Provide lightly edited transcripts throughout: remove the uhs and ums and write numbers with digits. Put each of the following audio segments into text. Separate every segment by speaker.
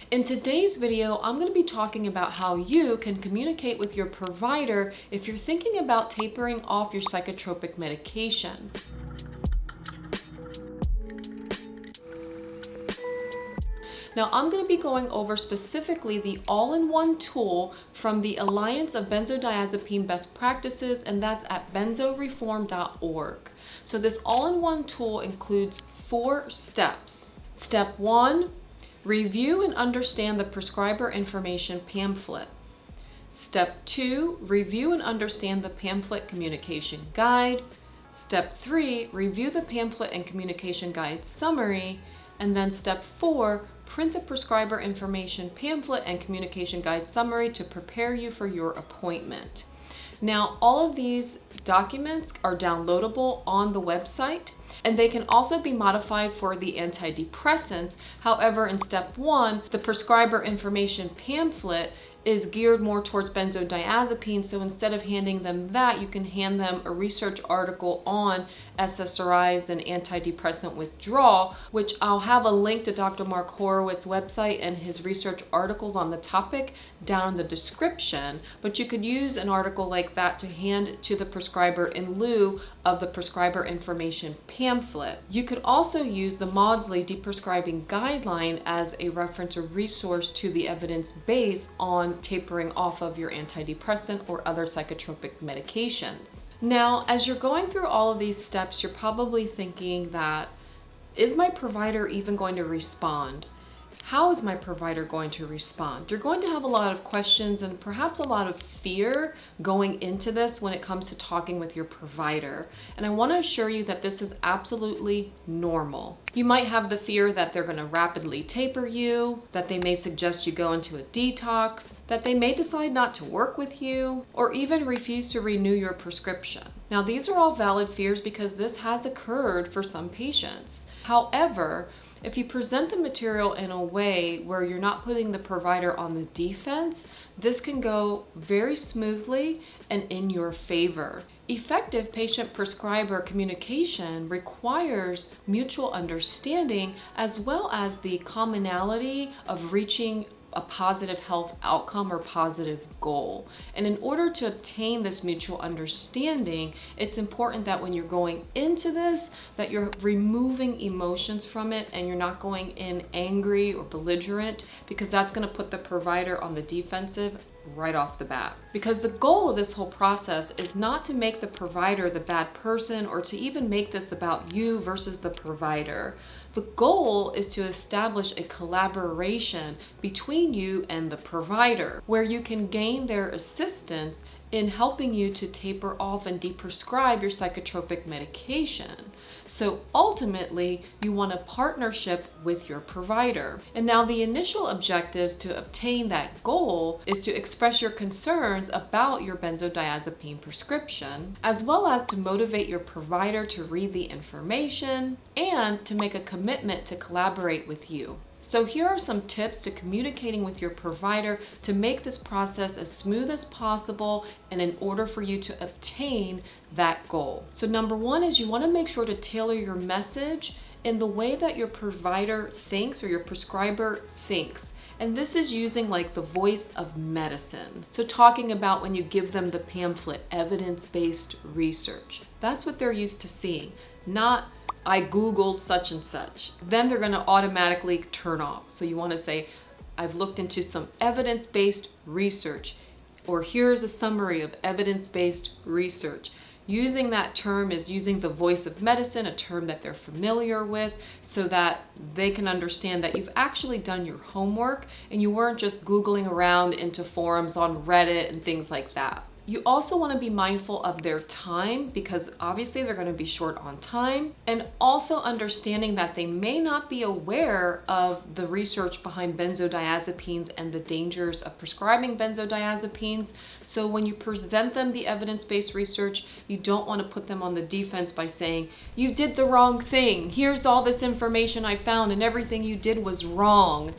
Speaker 1: In today's video, I'm going to be talking about how you can communicate with your provider if you're thinking about tapering off your psychotropic medication. Now, I'm going to be going over specifically the all-in-one tool from the Alliance of Benzodiazepine Best Practices, and that's at benzoreform.org. So this all-in-one tool includes 4 steps. Step 1, review and understand the prescriber information pamphlet. Step 2, review and understand the pamphlet communication guide. Step 3, review the pamphlet and communication guide summary. And then step 4, print the prescriber information pamphlet and communication guide summary to prepare you for your appointment. Now, all of these documents are downloadable on the website, and they can also be modified for the antidepressants. However, in step 1, the prescriber information pamphlet is geared more towards benzodiazepines, so instead of handing them that, you can hand them a research article on SSRIs and antidepressant withdrawal, which I'll have a link to Dr. Mark Horowitz's website and his research articles on the topic down in the description, but you could use an article like that to hand to the prescriber in lieu of the prescriber information pamphlet. You could also use the Maudsley Deprescribing Guideline as a reference or resource to the evidence base on tapering off of your antidepressant or other psychotropic medications. Now, as you're going through all of these steps, you're probably thinking that, is my provider even going to respond? How is my provider going to respond? You're going to have a lot of questions and perhaps a lot of fear going into this when it comes to talking with your provider. And I want to assure you that this is absolutely normal. You might have the fear that they're going to rapidly taper you, that they may suggest you go into a detox, that they may decide not to work with you, or even refuse to renew your prescription. Now, these are all valid fears because this has occurred for some patients. However, if you present the material in a way where you're not putting the provider on the defense, this can go very smoothly and in your favor. Effective patient-prescriber communication requires mutual understanding as well as the commonality of reaching a positive health outcome or positive goal. And in order to obtain this mutual understanding, it's important that when you're going into this, that you're removing emotions from it and you're not going in angry or belligerent, because that's going to put the provider on the defensive right off the bat. Because the goal of this whole process is not to make the provider the bad person or to even make this about you versus the provider. The goal is to establish a collaboration between you and the provider where you can gain their assistance in helping you to taper off and deprescribe your psychotropic medication. So ultimately, you want a partnership with your provider. And now the initial objectives to obtain that goal is to express your concerns about your benzodiazepine prescription, as well as to motivate your provider to read the information and to make a commitment to collaborate with you. So here are some tips to communicating with your provider to make this process as smooth as possible and in order for you to obtain that goal. So number 1 is you want to make sure to tailor your message in the way that your provider thinks or your prescriber thinks. And this is using like the voice of medicine. So talking about when you give them the pamphlet, evidence-based research. That's what they're used to seeing, not I Googled such and such. Then they're going to automatically turn off. So you want to say, I've looked into some evidence-based research, or here's a summary of evidence-based research. Using that term is using the voice of medicine, a term that they're familiar with, so that they can understand that you've actually done your homework and you weren't just Googling around into forums on Reddit and things like that. You also want to be mindful of their time because obviously they're going to be short on time, and also understanding that they may not be aware of the research behind benzodiazepines and the dangers of prescribing benzodiazepines. So when you present them the evidence-based research, you don't want to put them on the defense by saying, you did the wrong thing. Here's all this information I found and everything you did was wrong.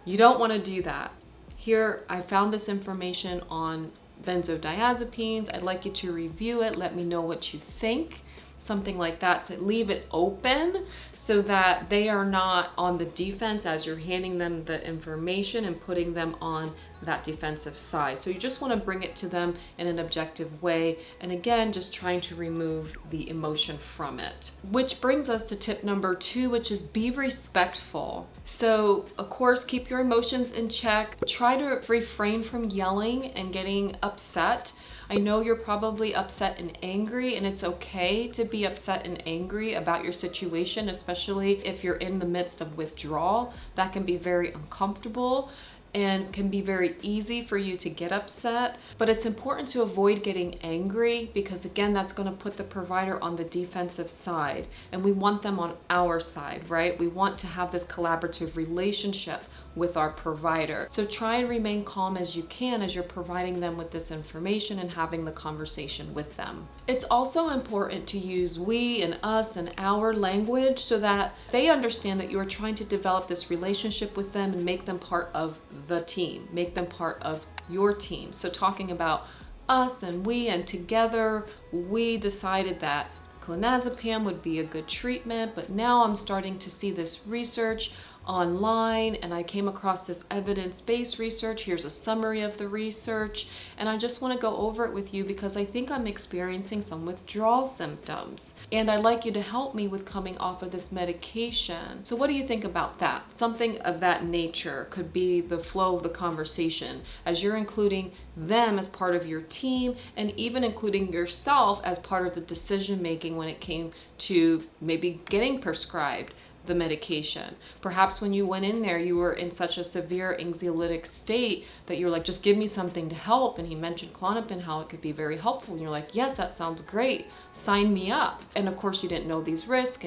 Speaker 1: You don't want to do that. Here, I found this information on benzodiazepines. I'd like you to review it. Let me know what you think. something like that, to leave it open so that they are not on the defense as you're handing them the information and putting them on that defensive side. So you just want to bring it to them in an objective way, and again, just trying to remove the emotion from it. Which brings us to tip number 2, which is be respectful. So of course, keep your emotions in check. Try to refrain from yelling and getting upset. I know you're probably upset and angry, and it's okay to be upset and angry about your situation, especially if you're in the midst of withdrawal. That can be very uncomfortable and can be very easy for you to get upset, but it's important to avoid getting angry, because again, that's going to put the provider on the defensive side, and we want them on our side, right? We want to have this collaborative relationship with our provider. So try and remain calm as you can as you're providing them with this information and having the conversation with them. It's also important to use we and us and our language so that they understand that you are trying to develop this relationship with them and make them part of the team, make them part of your team. So talking about us and we and together, we decided that clonazepam would be a good treatment, but now I'm starting to see this research online and I came across this evidence-based research. Here's a summary of the research, and I just want to go over it with you because I think I'm experiencing some withdrawal symptoms and I'd like you to help me with coming off of this medication. So what do you think about that? Something of that nature could be the flow of the conversation as you're including them as part of your team, and even including yourself as part of the decision making when it came to maybe getting prescribed the medication. Perhaps when you went in there, you were in such a severe anxiolytic state that you were like, just give me something to help. And he mentioned Klonopin, how it could be very helpful. And you're like, yes, that sounds great. Sign me up. And of course you didn't know these risks,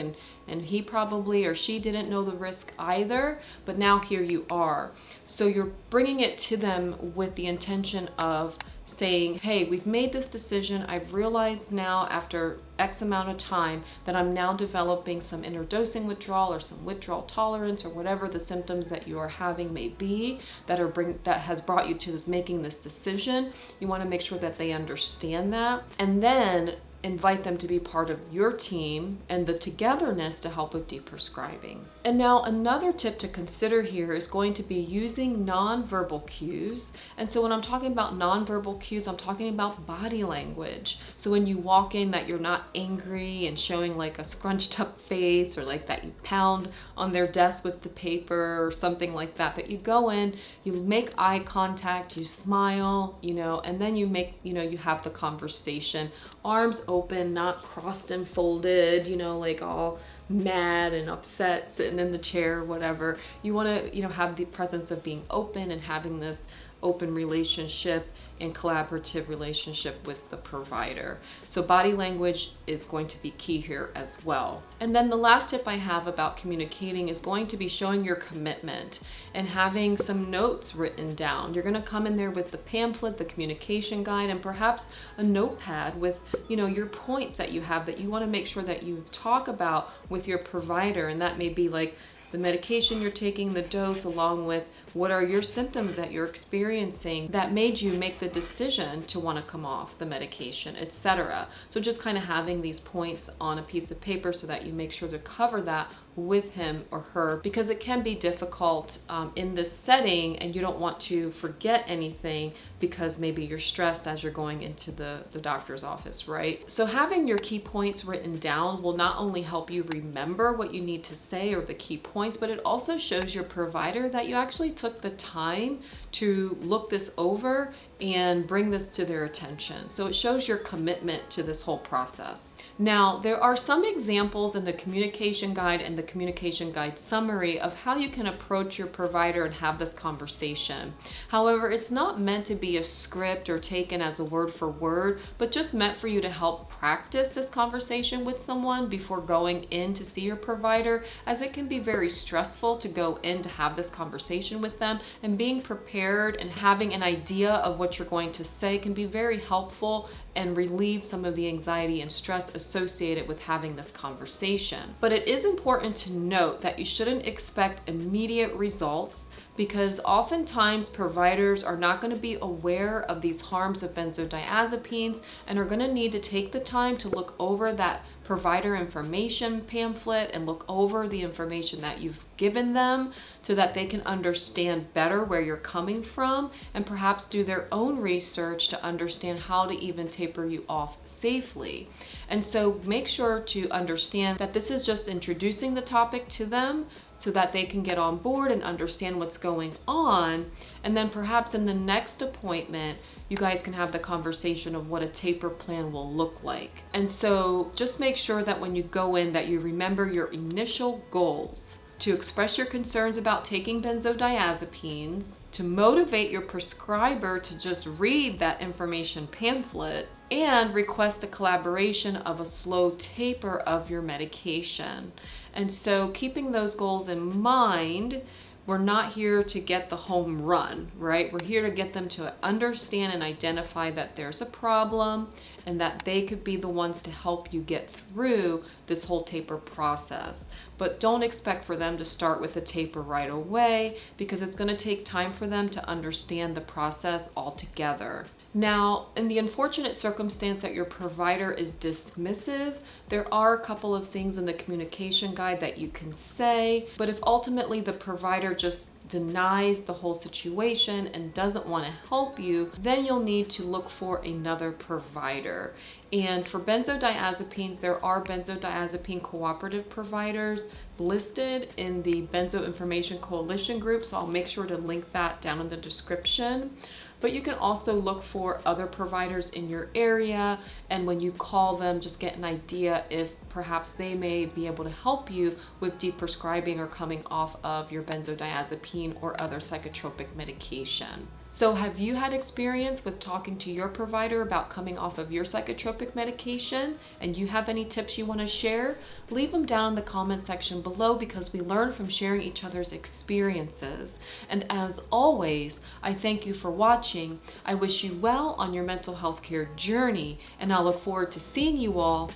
Speaker 1: and he probably or she didn't know the risk either, but now here you are. So you're bringing it to them with the intention of saying, hey, we've made this decision. I've realized now after X amount of time that I'm now developing some interdosing withdrawal or some withdrawal tolerance or whatever the symptoms that you are having may be that has brought you to making this decision. You want to make sure that they understand that, and then invite them to be part of your team and the togetherness to help with deprescribing. And now another tip to consider here is going to be using nonverbal cues. And so when I'm talking about nonverbal cues, I'm talking about body language. So when you walk in, that you're not angry and showing like a scrunched up face, or like that you pound on their desk with the paper or something like that, that you go in, you make eye contact, you smile, and then you have the conversation, arms open, not crossed and folded, like all mad and upset sitting in the chair, whatever. You want to, have the presence of being open and having this open relationship and collaborative relationship with the provider. So body language is going to be key here as well. And then the last tip I have about communicating is going to be showing your commitment and having some notes written down. You're going to come in there with the pamphlet, the communication guide, and perhaps a notepad with, your points that you have that you want to make sure that you talk about with your provider. And that may be like the medication you're taking, the dose, along with what are your symptoms that you're experiencing that made you make the decision to want to come off the medication, etc. So just kind of having these points on a piece of paper so that you make sure to cover that with him or her, because it can be difficult in this setting and you don't want to forget anything because maybe you're stressed as you're going into the doctor's office, right? So having your key points written down will not only help you remember what you need to say or the key points, but it also shows your provider that you actually took the time to look this over and bring this to their attention. So it shows your commitment to this whole process. Now, there are some examples in the communication guide and the communication guide summary of how you can approach your provider and have this conversation. However, it's not meant to be a script or taken as a word for word, but just meant for you to help practice this conversation with someone before going in to see your provider, as it can be very stressful to go in to have this conversation with them, and being prepared and having an idea of what you're going to say can be very helpful and relieve some of the anxiety and stress associated with having this conversation. But it is important to note that you shouldn't expect immediate results because oftentimes providers are not going to be aware of these harms of benzodiazepines and are going to need to take the time to look over that provider information pamphlet and look over the information that you've given them so that they can understand better where you're coming from and perhaps do their own research to understand how to even taper you off safely. And so make sure to understand that this is just introducing the topic to them so that they can get on board and understand what's going on. And then perhaps in the next appointment, you guys can have the conversation of what a taper plan will look like. And so just make sure that when you go in that you remember your initial goals: to express your concerns about taking benzodiazepines, to motivate your prescriber to just read that information pamphlet, and request a collaboration of a slow taper of your medication. And so keeping those goals in mind, we're not here to get the home run, right? We're here to get them to understand and identify that there's a problem and that they could be the ones to help you get through this whole taper process. But don't expect for them to start with a taper right away, because it's going to take time for them to understand the process altogether. Now, in the unfortunate circumstance that your provider is dismissive, there are a couple of things in the communication guide that you can say, but if ultimately the provider just denies the whole situation and doesn't want to help you, then you'll need to look for another provider. And for benzodiazepines, there are benzodiazepine cooperative providers listed in the Benzo Information Coalition group, so I'll make sure to link that down in the description. But you can also look for other providers in your area, and when you call them, just get an idea if perhaps they may be able to help you with deprescribing or coming off of your benzodiazepine or other psychotropic medication. So have you had experience with talking to your provider about coming off of your psychotropic medication, and you have any tips you want to share? Leave them down in the comment section below, because we learn from sharing each other's experiences. And as always, I thank you for watching. I wish you well on your mental health care journey, and I look forward to seeing you all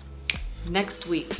Speaker 1: next week.